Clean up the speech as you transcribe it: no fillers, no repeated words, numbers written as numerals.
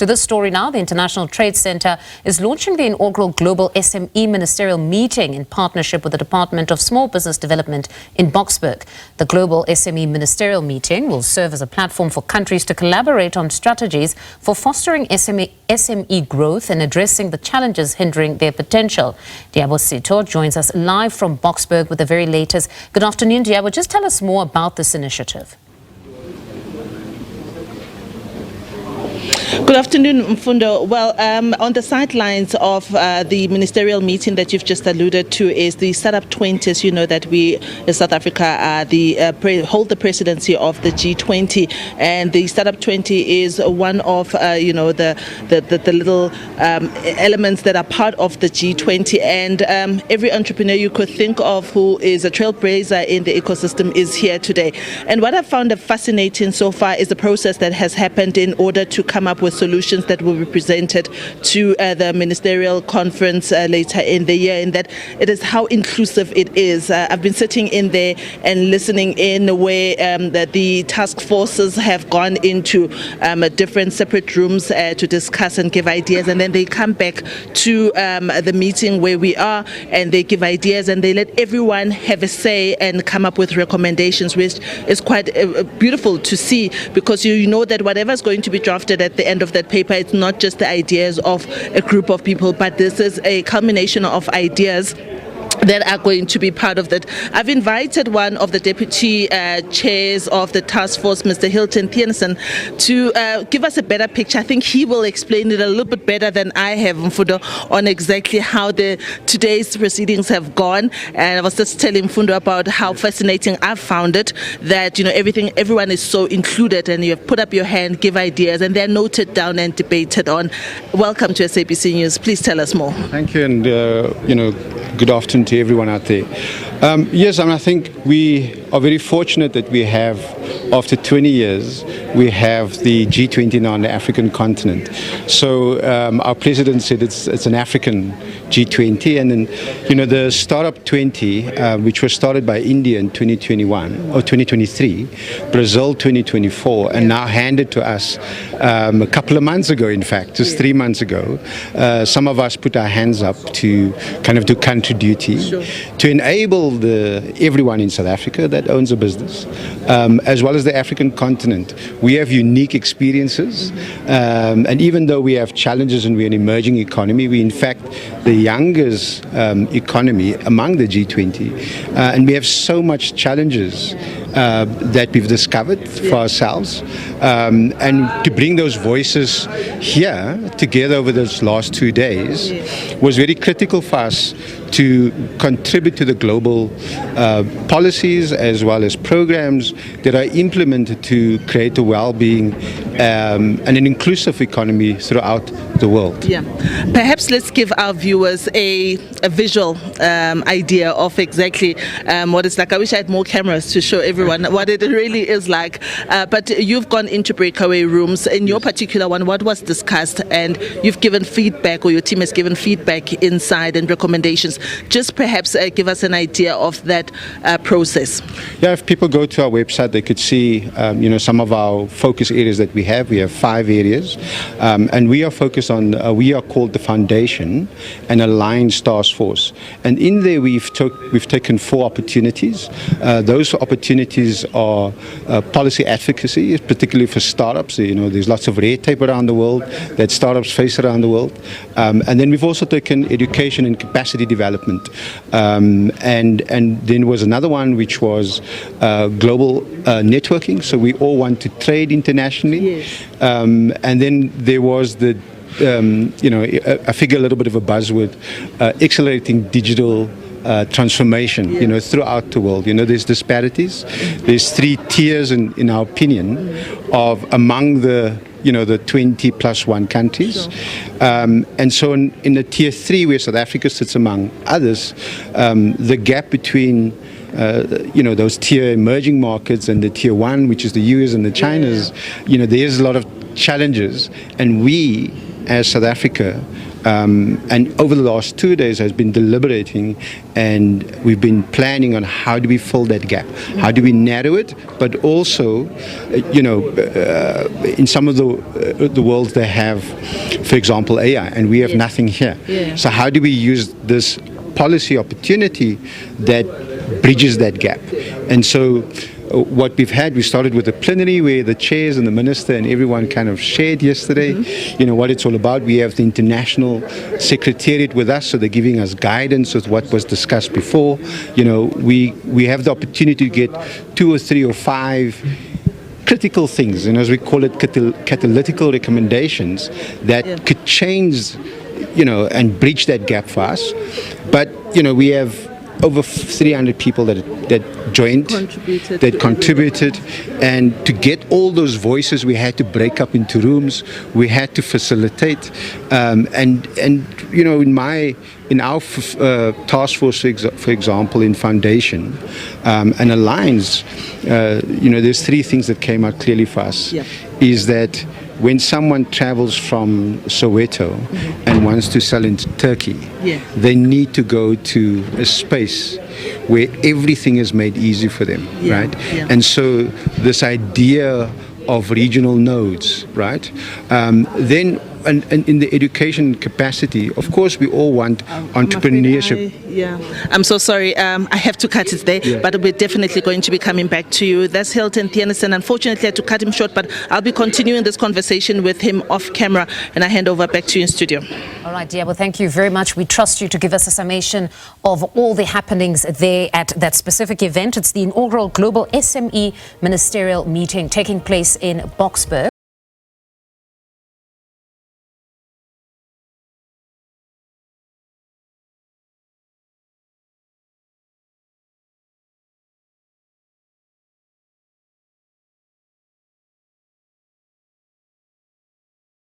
To this story now, the International Trade Center is launching the inaugural Global SME Ministerial meeting in partnership with the Department of Small Business Development in Boksburg. The Global SME Ministerial meeting will serve as a platform for countries to collaborate on strategies for fostering SME growth and addressing the challenges hindering their potential. Liabo Setho joins us live from Boksburg with the very latest. Good afternoon, Liabo. Just tell us more about this initiative. Good afternoon, Mfundo. Well, on the sidelines of the ministerial meeting that you've just alluded to is the Startup 20s. You know that we in South Africa hold the presidency of the G20, and the Startup 20 is one of the little elements that are part of the G20. And every entrepreneur you could think of who is a trailblazer in the ecosystem is here today. And what I found fascinating so far is the process that has happened in order to come up with solutions that will be presented to the ministerial conference later in the year, in that it is how inclusive it is. I've been sitting in there and listening in where that the task forces have gone into different separate rooms to discuss and give ideas, and then they come back to the meeting where we are and they give ideas and they let everyone have a say and come up with recommendations, which is quite beautiful to see, because you know that whatever is going to be drafted at the end of that paper, it's not just the ideas of a group of people, but this is a culmination of ideas that are going to be part of that. I've invited one of the deputy chairs of the task force, Mr. Hilton Thiessen, to give us a better picture. I think he will explain it a little bit better than I have, Mfundo, on exactly how today's proceedings have gone. And I was just telling Mfundo about how fascinating I've found it, that everyone is so included, and you have put up your hand, give ideas, and they're noted down and debated on. Welcome to SABC News. Please tell us more. Thank you, and good afternoon to everyone out there. Yes, I think we are very fortunate that we have, after 20 years, we have the G20 now on the African continent. So our president said it's an African G20, and then the Startup 20, which was started by India in 2021 or 2023, Brazil 2024, and now handed to us a couple of months ago. In fact, just 3 months ago, some of us put our hands up to kind of do country duty, to enable everyone in South Africa that owns a business, as well as the African continent. We have unique experiences, and even though we have challenges and we're an emerging economy, we in fact the youngest economy among the G20, and we have so much challenges that we've discovered for ourselves, and to bring those voices here together over those last 2 days was very critical for us to contribute to the global policies as well as programs that are implemented to create a well-being and an inclusive economy throughout the world. Yeah, perhaps let's give our viewers a visual idea of exactly what it's like. I wish I had more cameras to show everyone what it really is like. But you've gone into breakaway rooms. In your particular one, what was discussed? And you've given feedback, or your team has given feedback inside and recommendations. Just perhaps give us an idea of that process. Yeah, if people go to our website, they could see some of our focus areas that we have. We have 5 areas, and we are focused on, we are called the Foundation and Alliance Task Force. And in there we've taken 4 opportunities. Those opportunities are policy advocacy, particularly for startups. There's lots of red tape around the world that startups face around the world. And then we've also taken education and capacity development. And then was another one which was global networking. So we all want to trade internationally. Yes. And then there was I figure a little bit of a buzzword, accelerating digital transformation, throughout the world. There's disparities. There's 3 tiers, in our opinion, of among the 20 plus 1 countries. And so in the tier 3, where South Africa sits among others, the gap between those tier emerging markets and the tier 1, which is the US and the Chinas, there's a lot of challenges, and we as South Africa, and over the last 2 days has been deliberating, and we've been planning on how do we fill that gap, how do we narrow it, but also, in some of the worlds they have, for example, AI, and we have nothing here. Yeah. So how do we use this policy opportunity that bridges that gap? And so what we started with a plenary where the chairs and the minister and everyone kind of shared yesterday, what it's all about. We have the international secretariat with us, so they're giving us guidance with what was discussed before. We have the opportunity to get 2 or 3 or 5 critical things, as we call it, catalytical recommendations that could change, and bridge that gap for us. But, we have over 300 people that joined, contributed, and to get all those voices, we had to break up into rooms. We had to facilitate, in our task force, for example, in foundation and alliance, there's 3 things that came out clearly for us. Yep. Is that when someone travels from Soweto and wants to sell into Turkey, they need to go to a space where everything is made easy for them, right? Yeah. And so this idea of regional nodes, right? Then and in the education capacity, of course, we all want entrepreneurship. I'm so sorry. I have to cut it there, but we're definitely going to be coming back to you. That's Hilton Theunissen. Unfortunately, I had to cut him short, but I'll be continuing this conversation with him off camera, and I hand over back to you in studio. All right, Liabo, thank you very much. We trust you to give us a summation of all the happenings there at that specific event. It's the inaugural Global SME Ministerial meeting taking place in Boksburg.